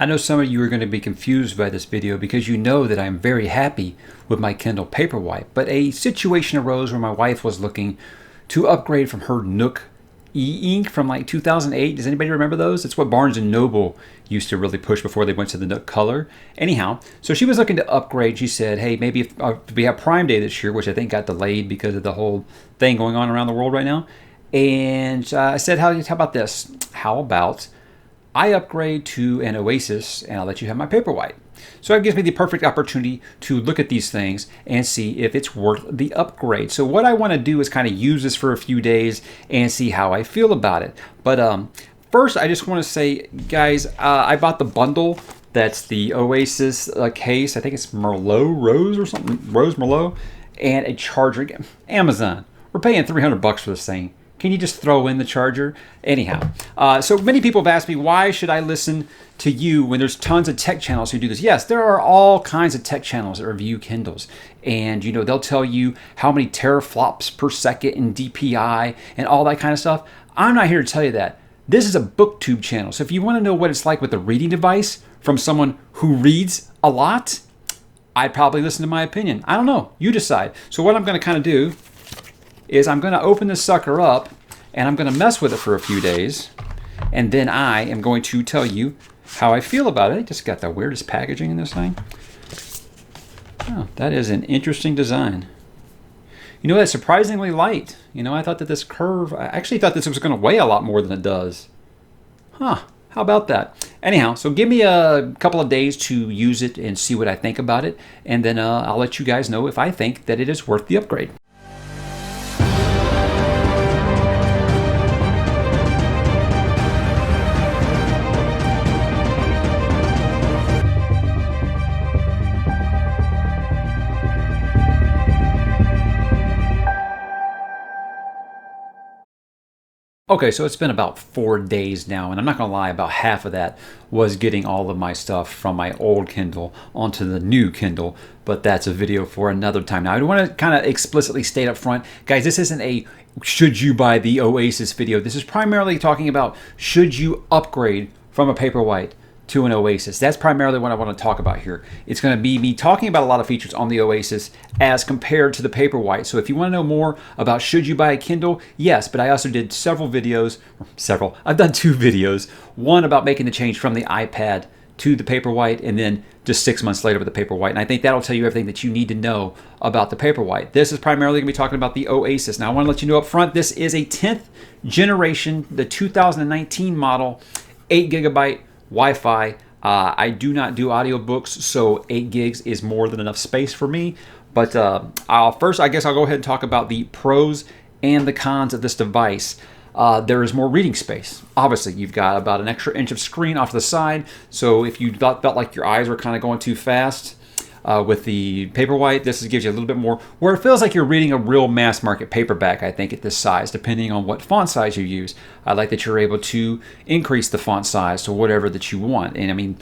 I know some of you are going to be confused by this video because you know that I'm very happy with my Kindle Paperwhite, but a situation arose where my wife was looking to upgrade from her Nook e-ink from like 2008. Does anybody remember those? It's what Barnes & Noble used to really push before they went to the Nook Color. Anyhow, so she was looking to upgrade. She said, hey, maybe if we have Prime Day this year, which I think got delayed because of the whole thing going on around the world right now. And I said, how about this? How about I upgrade to an Oasis and I'll let you have my Paperwhite. So it gives me the perfect opportunity to look at these things and see if it's worth the upgrade. So what I want to do is kind of use this for a few days and see how I feel about it. But first, I just want to say, guys, I bought the bundle. That's the Oasis case. I think it's Rose or something. Rose Merlot. And a charger. Amazon. We're paying $300 for this thing. Can you just throw in the charger? Anyhow, so many people have asked me, why should I listen to you when there's tons of tech channels who do this? Yes, there are all kinds of tech channels that review Kindles. And, you know, they'll tell you how many teraflops per second in DPI and all that kind of stuff. I'm not here to tell you that. This is a booktube channel. So if you want to know what it's like with a reading device from someone who reads a lot, I'd probably listen to my opinion. I don't know. You decide. So what I'm going to kind of do is I'm going to open this sucker up and I'm going to mess with it for a few days, and then I am going to tell you how I feel about it. I just got the weirdest packaging in this thing. Oh, that is an interesting design. You know, that's surprisingly light. You know, I thought that this curve, I actually thought this was going to weigh a lot more than it does. Huh, how about that? Anyhow, so give me a couple of days to use it and see what I think about it, and then I'll let you guys know if I think that it is worth the upgrade. Okay, so it's been about 4 days now, and I'm not going to lie, about half of that was getting all of my stuff from my old Kindle onto the new Kindle, but that's a video for another time. Now, I want to kind of explicitly state up front, guys, this isn't a should you buy the Oasis video. This is primarily talking about should you upgrade from a Paperwhite to an Oasis. That's primarily what I want to talk about here. It's going to be me talking about a lot of features on the Oasis as compared to the Paperwhite. So if you want to know more about should you buy a Kindle, yes, but I also did several videos, I've done 2 videos. One about making the change from the iPad to the Paperwhite, and then just 6 months later with the Paperwhite. And I think that'll tell you everything that you need to know about the Paperwhite. This is primarily going to be talking about the Oasis. Now I want to let you know up front, this is a 10th generation, the 2019 model, 8 gigabyte Wi-Fi. I do not do audiobooks, so 8 gigs is more than enough space for me. But first, I guess I'll go ahead and talk about the pros and the cons of this device. There is more reading space. Obviously, you've got about an extra inch of screen off to the side, so if you felt like your eyes were kind of going too fast, with the Paperwhite, this gives you a little bit more, where it feels like you're reading a real mass market paperback, I think, at this size, depending on what font size you use. I like that you're able to increase the font size to whatever that you want. And I mean,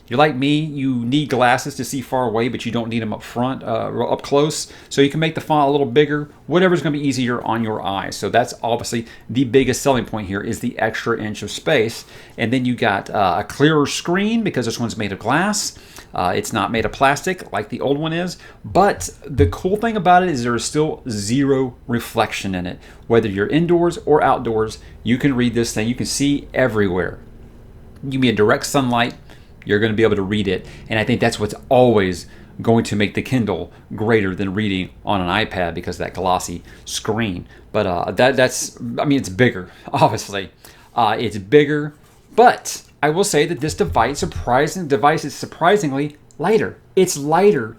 you're like me, you need glasses to see far away, but you don't need them up front, up close. So you can make the font a little bigger, whatever's going to be easier on your eyes. So that's obviously the biggest selling point here, is the extra inch of space. And then you got a clearer screen because this one's made of glass. It's not made of plastic like the old one is. But the cool thing about it is there is still zero reflection in it. Whether you're indoors or outdoors, you can read this thing. You can see everywhere. Give me a direct sunlight, you're going to be able to read it. And I think that's what's always going to make the Kindle greater than reading on an iPad, because of that glossy screen. But that's, I mean, it's bigger, obviously. It's bigger, but I will say that this device is surprisingly lighter. It's lighter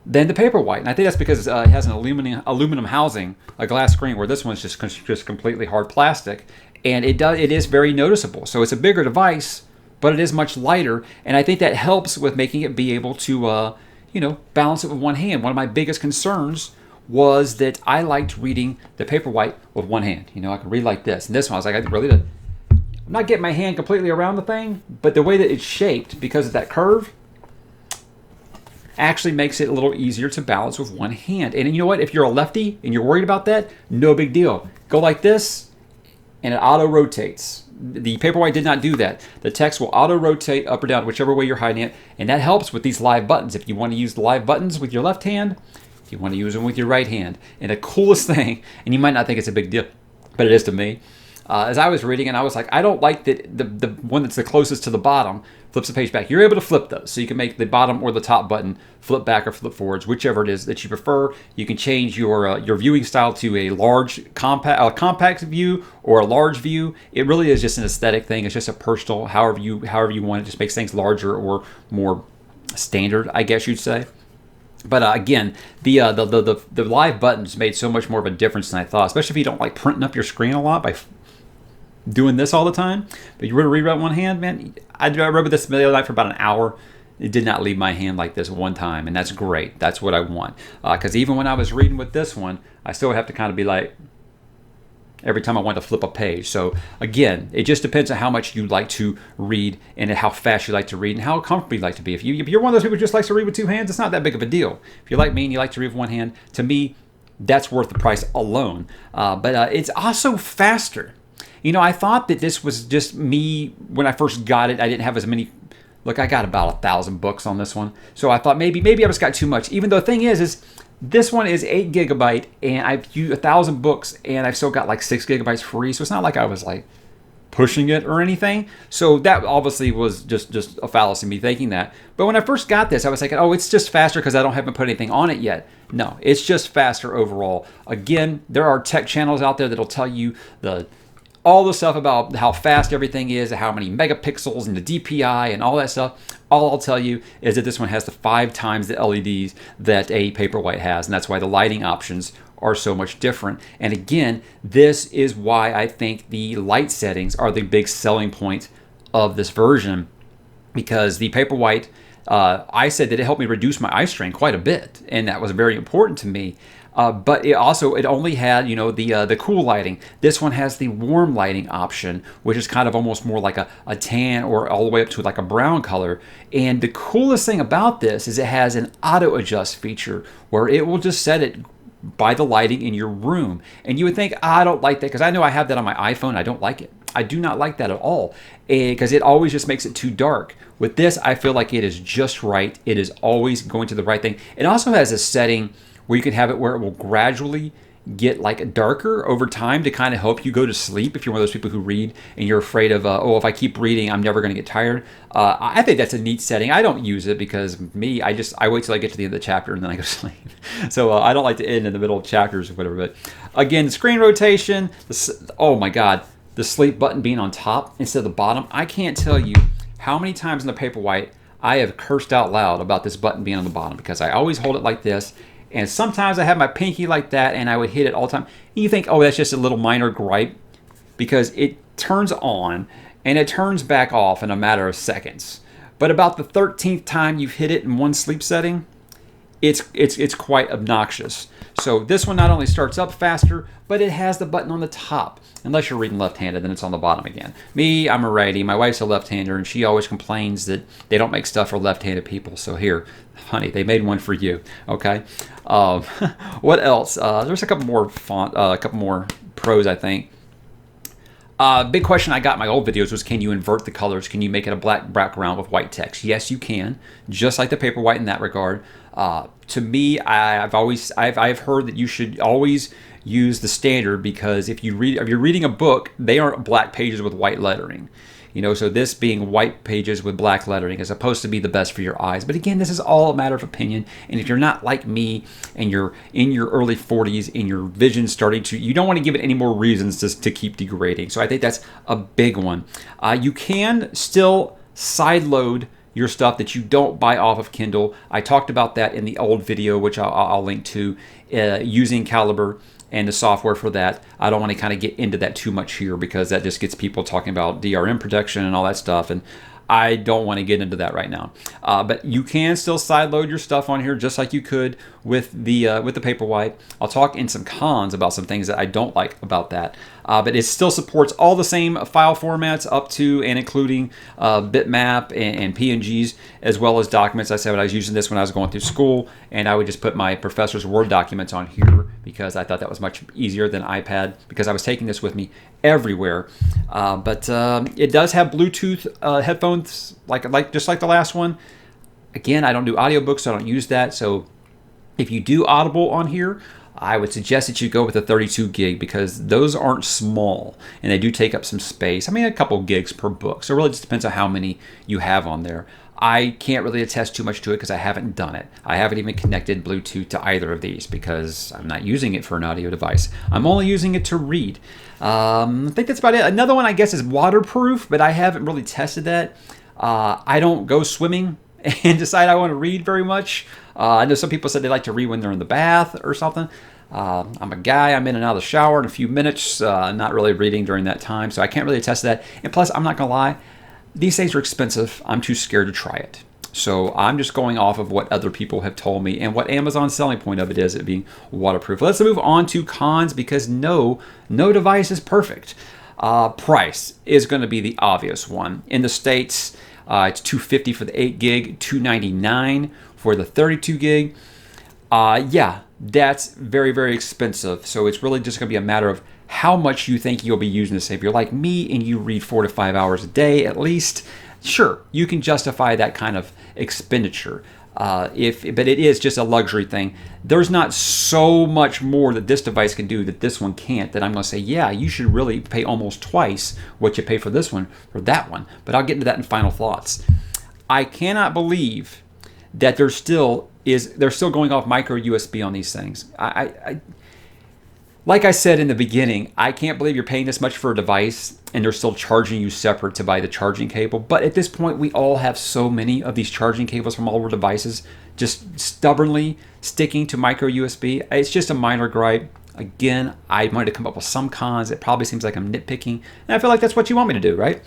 than the Paperwhite. And I think that's because it has an aluminum housing, a glass screen, where this one's just completely hard plastic. And it is very noticeable. So it's a bigger device, but it is much lighter, and I think that helps with making it be able to, balance it with one hand. One of my biggest concerns was that I liked reading the Paperwhite with one hand. You know, I could read like this. And this one, I was like, I'm not getting my hand completely around the thing, but the way that it's shaped, because of that curve, actually makes it a little easier to balance with one hand. And you know what? If you're a lefty and you're worried about that, no big deal. Go like this, and it auto rotates. The Paperwhite did not do that. The text will auto rotate up or down, whichever way you're hiding it, and that helps with these live buttons. If you want to use the live buttons with your left hand, if you want to use them with your right hand. And the coolest thing, and you might not think it's a big deal, but it is to me, as I was reading, and I was like, I don't like that the one that's the closest to the bottom flips the page back. You're able to flip those, so you can make the bottom or the top button flip back or flip forwards, whichever it is that you prefer. You can change your viewing style to a large compact view or a large view. It really is just an aesthetic thing. It's just a personal, however you want it. Just makes things larger or more standard, I guess you'd say. But again, the live buttons made so much more of a difference than I thought, especially if you don't like printing up your screen a lot by doing this all the time. But you were to read with one hand, man. I read this the other night for about an hour. It did not leave my hand like this one time, and that's great. That's what I want. Because even when I was reading with this one, I still have to kind of be like, every time I want to flip a page. So again, it just depends on how much you like to read and how fast you like to read and how comfortable you like to be. If you're one of those people who just likes to read with two hands, it's not that big of a deal. If you're like me and you like to read with one hand, to me, that's worth the price alone. But it's also faster. You know, I thought that this was just me when I first got it. I didn't have as many. Look, I got about 1,000 books on this one. So I thought maybe I just got too much. Even though the thing is this one is 8 gigabyte and I've used 1,000 books and I've still got like 6 gigabytes free. So it's not like I was like pushing it or anything. So that obviously was just a fallacy, me thinking that. But when I first got this, I was thinking, oh, it's just faster because I haven't put anything on it yet. No, it's just faster overall. Again, there are tech channels out there that'll tell you all the stuff about how fast everything is, how many megapixels and the DPI and all that stuff. All I'll tell you is that this one has the 5 times the LEDs that a Paperwhite has, and that's why the lighting options are so much different. And again, this is why I think the light settings are the big selling point of this version, because the Paperwhite, I said that it helped me reduce my eye strain quite a bit, and that was very important to me. But it only had, the cool lighting. This one has the warm lighting option, which is kind of almost more like a tan or all the way up to like a brown color. And the coolest thing about this is it has an auto adjust feature where it will just set it by the lighting in your room. And you would think, I don't like that, because I know I have that on my iPhone. I don't like it. I do not like that at all, because it always just makes it too dark. With this, I feel like it is just right. It is always going to the right thing. It also has a setting where you can have it where it will gradually get like darker over time to kind of help you go to sleep if you're one of those people who read and you're afraid of, if I keep reading, I'm never going to get tired. I think that's a neat setting. I don't use it because I wait till I get to the end of the chapter and then I go to sleep. So I don't like to end in the middle of chapters or whatever. But again, screen rotation, oh my God, the sleep button being on top instead of the bottom. I can't tell you how many times in the Paperwhite I have cursed out loud about this button being on the bottom, because I always hold it like this. And sometimes I have my pinky like that and I would hit it all the time. And you think, oh, that's just a little minor gripe, because it turns on and it turns back off in a matter of seconds. But about the 13th time you've hit it in one sleep setting, it's quite obnoxious. So this one not only starts up faster, but it has the button on the top. Unless you're reading left-handed, then it's on the bottom again. Me, I'm a righty. My wife's a left-hander, and she always complains that they don't make stuff for left-handed people. So here, honey, they made one for you. Okay. What else? There's a couple more pros, I think. Big question I got in my old videos was, can you invert the colors? Can you make it a black background with white text? Yes, you can, just like the Paperwhite in that regard. To me, I've heard that you should always use the standard, because if you're reading a book, they aren't black pages with white lettering. So this being white pages with black lettering is supposed to be the best for your eyes. But again, this is all a matter of opinion. And if you're not like me and you're in your early 40s and your vision's starting to, you don't want to give it any more reasons to keep degrading. So I think that's a big one. You can still sideload your stuff that you don't buy off of Kindle. I talked about that in the old video, which I'll link to, using Calibre and the software for that. I don't want to kind of get into that too much here, because that just gets people talking about DRM protection and all that stuff, and I don't want to get into that right now. But you can still sideload your stuff on here just like you could with the Paperwhite. I'll talk in some cons about some things that I don't like about that. but it still supports all the same file formats up to and including bitmap and PNGs, as well as documents. I said I was using this when I was going through school, and I would just put my professor's Word documents on here because I thought that was much easier than iPad, because I was taking this with me everywhere. But it does have Bluetooth headphones, just like the last one. Again, I don't do audiobooks, so I don't use that. So if you do Audible on here, I would suggest that you go with a 32 gig, because those aren't small and they do take up some space. I mean, a couple gigs per book. So it really just depends on how many you have on there. I can't really attest too much to it because I haven't done it. I haven't even connected Bluetooth to either of these because I'm not using it for an audio device. I'm only using it to read. I think that's about it. Another one, I guess, is waterproof, but I haven't really tested that. I don't go swimming and decide I want to read very much. I know some people said they like to read when they're in the bath or something. I'm a guy. I'm in and out of the shower in a few minutes, not really reading during that time, so I can't really attest to that. And plus, I'm not going to lie, these things are expensive. I'm too scared to try it. So I'm just going off of what other people have told me and what Amazon's selling point of it is, it being waterproof. Let's move on to cons, because no device is perfect. Price is going to be the obvious one. In the States, it's $250 for the 8 gig, $299 for the 32 gig. Yeah, that's very, very expensive. So it's really just going to be a matter of how much you think you'll be using this. If you're like me and you read 4 to 5 hours a day at least, sure, you can justify that kind of expenditure. But it is just a luxury thing. There's not so much more that this device can do that this one can't, that I'm going to say, yeah, you should really pay almost twice what you pay for this one for that one. But I'll get into that in final thoughts. I cannot believe that they're still going off micro USB on these things. Like I said in the beginning, I can't believe you're paying this much for a device and they're still charging you separate to buy the charging cable. But at this point, we all have so many of these charging cables from all our devices just stubbornly sticking to micro USB. It's just a minor gripe. Again, I might have come up with some cons. It probably seems like I'm nitpicking. And I feel like that's what you want me to do, right?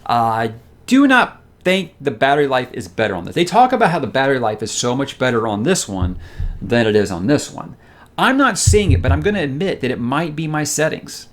I do not think the battery life is better on this. They talk about how the battery life is so much better on this one than it is on this one. I'm not seeing it, but I'm going to admit that it might be my settings.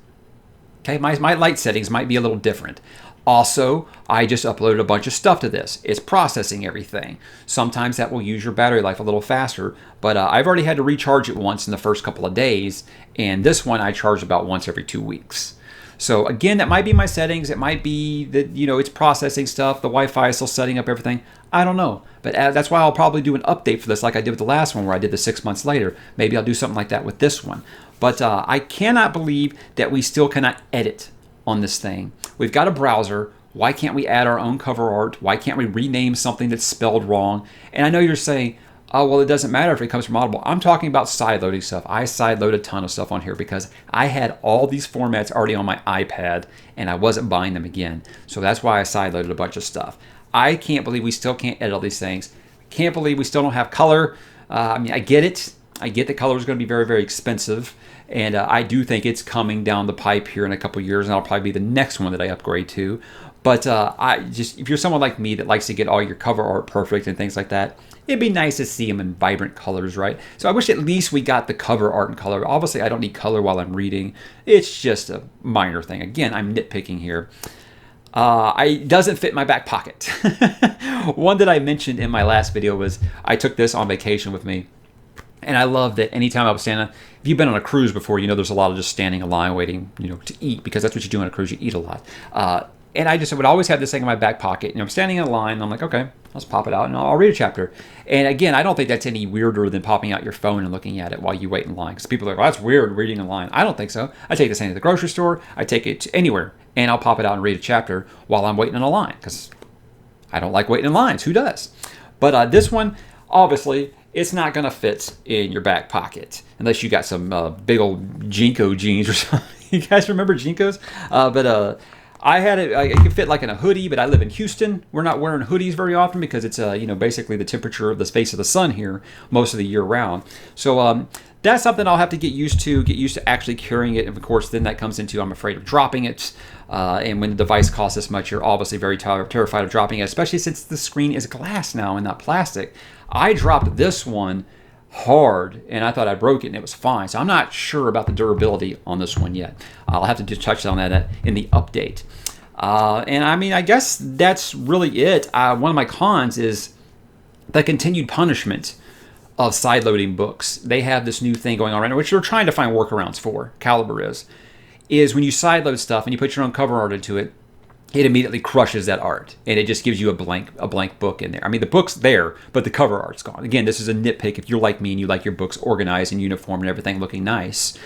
Okay, my light settings might be a little different. Also, I just uploaded a bunch of stuff to this. It's processing everything. Sometimes that will use your battery life a little faster, but I've already had to recharge it once in the first couple of days, and this one I charge about once every 2 weeks. So again, that might be my settings. It might be that, it's processing stuff. The Wi-Fi is still setting up everything. I don't know. But that's why I'll probably do an update for this like I did with the last one where I did the 6 months later. Maybe I'll do something like that with this one. But I cannot believe that we still cannot edit on this thing. We've got a browser. Why can't we add our own cover art? Why can't we rename something that's spelled wrong? And I know you're saying, oh, well, it doesn't matter if it comes from Audible. I'm talking about sideloading stuff. I sideload a ton of stuff on here because I had all these formats already on my iPad and I wasn't buying them again. So that's why I sideloaded a bunch of stuff. I can't believe we still can't edit all these things. Can't believe we still don't have color. I get it. I get that color is going to be very, very expensive. And I do think it's coming down the pipe here in a couple years, and that'll probably be the next one that I upgrade to. But if you're someone like me that likes to get all your cover art perfect and things like that, it'd be nice to see them in vibrant colors, right? So I wish at least we got the cover art in color. Obviously, I don't need color while I'm reading. It's just a minor thing. Again, I'm nitpicking here. It doesn't fit in my back pocket. One that I mentioned in my last video was I took this on vacation with me. And I love that anytime I was standing, if you've been on a cruise before, there's a lot of just standing in line waiting, to eat, because that's what you do on a cruise, you eat a lot. And I just would always have this thing in my back pocket. I'm standing in a line, and I'm like, okay, let's pop it out, and I'll read a chapter. And again, I don't think that's any weirder than popping out your phone and looking at it while you wait in line. Because people are like, well, that's weird, reading in line. I don't think so. I take this thing to the grocery store. I take it to anywhere, and I'll pop it out and read a chapter while I'm waiting in a line, because I don't like waiting in lines. Who does? But this one, obviously, it's not going to fit in your back pocket unless you got some big old Jinko jeans or something. You guys remember Jinkos? I had it. It could fit like in a hoodie, but I live in Houston. We're not wearing hoodies very often because it's basically the temperature of the face of the sun here most of the year round. So that's something I'll have to get used to actually carrying it. And of course, then that comes into I'm afraid of dropping it. And when the device costs this much, you're obviously very terrified of dropping it, especially since the screen is glass now and not plastic. I dropped this one hard, and I thought I broke it and it was fine. So I'm not sure about the durability on this one yet. I'll have to just touch on that in the update. And I mean, I guess that's really it. One of my cons is the continued punishment of sideloading books. They have this new thing going on right now, which they're trying to find workarounds for. Caliber is when you sideload stuff and you put your own cover art into it, it immediately crushes that art, and it just gives you a blank book in there. I mean, the book's there, but the cover art's gone. Again, this is a nitpick. If you're like me and you like your books organized and uniform and everything looking nice,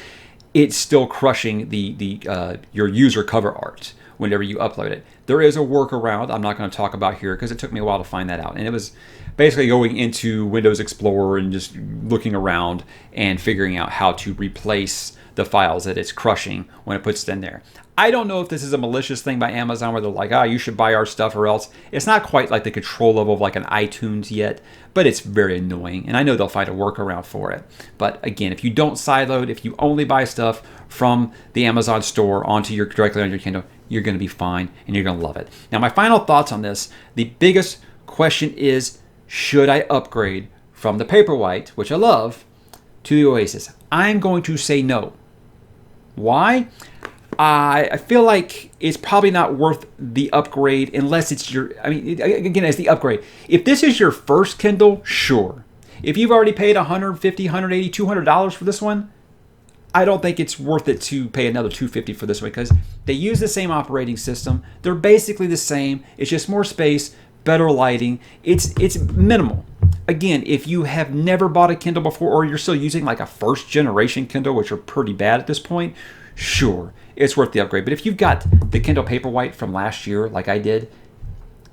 it's still crushing your user cover art whenever you upload it. There is a workaround I'm not going to talk about here because it took me a while to find that out, and it was basically going into Windows Explorer and just looking around and figuring out how to replace the files that it's crushing when it puts it in there. I don't know if this is a malicious thing by Amazon where they're like, you should buy our stuff or else. It's not quite like the control level of like an iTunes yet, but it's very annoying. And I know they'll find a workaround for it. But again, if you don't sideload, if you only buy stuff from the Amazon store directly on your Kindle, you're going to be fine and you're going to love it. Now, my final thoughts on this, the biggest question is, should I upgrade from the Paperwhite, which I love, to the Oasis? I'm going to say no. Why? I feel like it's probably not worth the upgrade unless it's again, it's the upgrade. If this is your first Kindle, sure. If you've already paid $150, $180, $200 for this one, I don't think it's worth it to pay another $250 for this one because they use the same operating system. They're basically the same. It's just more space, better lighting. It's minimal. Again, if you have never bought a Kindle before or you're still using like a first generation Kindle, which are pretty bad at this point, sure, it's worth the upgrade. But if you've got the Kindle Paperwhite from last year, like I did,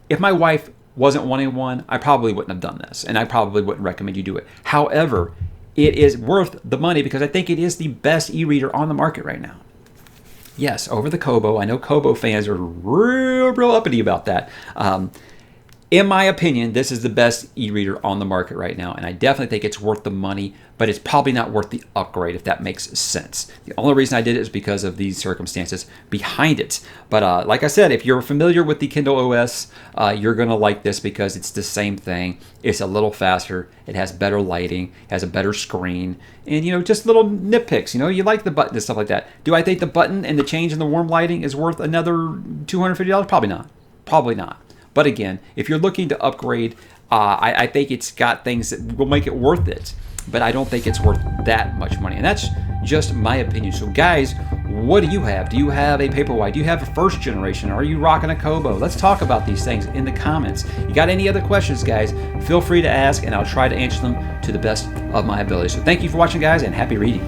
if my wife wasn't wanting one, I probably wouldn't have done this, and I probably wouldn't recommend you do it. However, it is worth the money because I think it is the best e-reader on the market right now. Yes, over the Kobo. I know Kobo fans are real uppity about that. In my opinion, this is the best e-reader on the market right now, and I definitely think it's worth the money, but it's probably not worth the upgrade, if that makes sense. The only reason I did it is because of these circumstances behind it. But like I said, if you're familiar with the Kindle OS, you're going to like this because it's the same thing. It's a little faster. It has better lighting, has a better screen, and, just little nitpicks. You like the button and stuff like that. Do I think the button and the change in the warm lighting is worth another $250? Probably not. Probably not. But again, if you're looking to upgrade, I think it's got things that will make it worth it. But I don't think it's worth that much money. And that's just my opinion. So guys, what do you have? Do you have a Paperwhite? Do you have a first generation? Are you rocking a Kobo? Let's talk about these things in the comments. You got any other questions, guys? Feel free to ask, and I'll try to answer them to the best of my ability. So thank you for watching, guys, and happy reading.